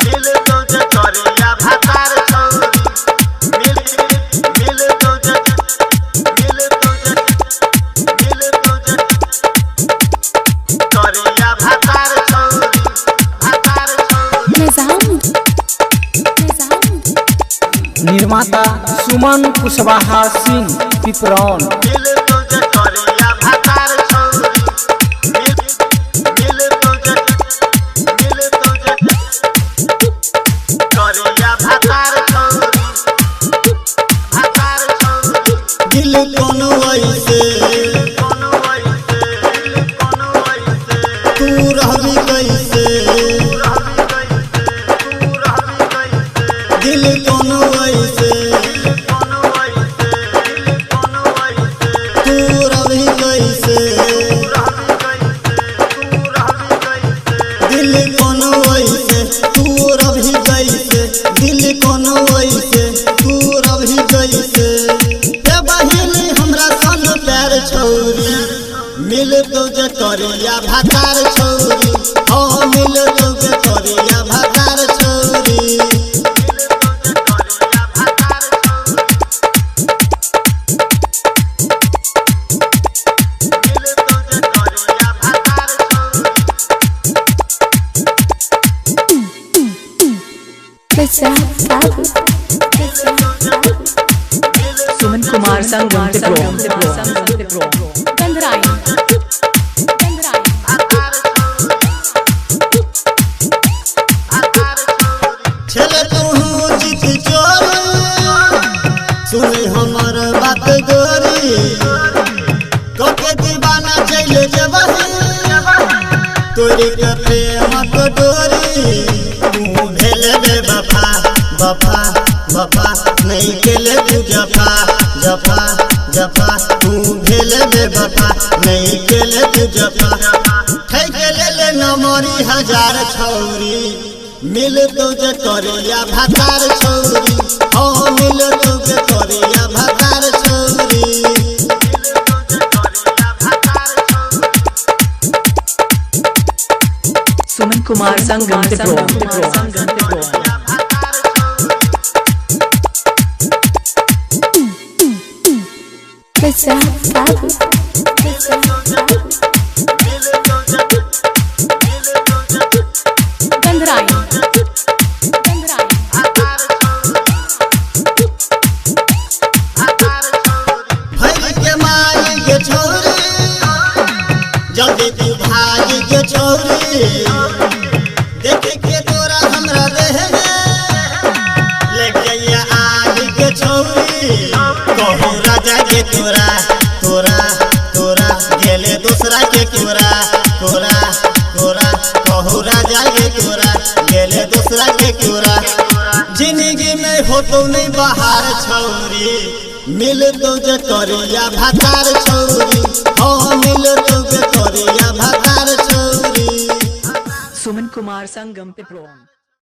मिल तो जकरिया भातार छौरी मिल तो जकरिया भातार छौरी निर्माता सुमन कुशवाहा सिंह पिपरौन। मिल तो जकरिया भातार छौरी मिल तो जकरिया भातार छौरी दिल कोनो ऐसे तू रहबी कैसे दिल कोनो ऐसे तू रहबी कैसे दिल कोनो ऐसे तू रहबी कैसे दिल कोनो ऐसे तू रहबी कैसे ए बहिन हमरा सन प्यार छौरी मिल तो जकरिया भातार छौरी हो मिल तो जकरिया भातार छौरी। सुमन कुमार संगम चल तू जीत चोरी सुन हमर बात गोरी कोके दीवाना चल जबही तोरी के प्रेम को डोरी तू भेल बे वफा वफा वफा नहीं केले तू जफा जफा जफा तू भेल बे वफा नहीं केले तू जफा ठै केले ले नमरी हजार छौरी मिल तो जकरिया भातार छौरी हो मिल तो जकरिया भातार छौरी। सुमन कुमार संगम जल्दी तू भाग के छौरी देख के तोरा हमरा देह लेके आग के छौरी कहू राजा के तोरा तोरा तोरा गेले दूसरा के तोरा तोरा तोरा कहू राजा के तोरा गेले दूसरा के तोरा जिंदगी में हो तो नहीं बाहर छौरी मिल तो जकरिया भातार छौरी हो मिल तो जकरिया भातार छौरी। सुमन कुमार संगम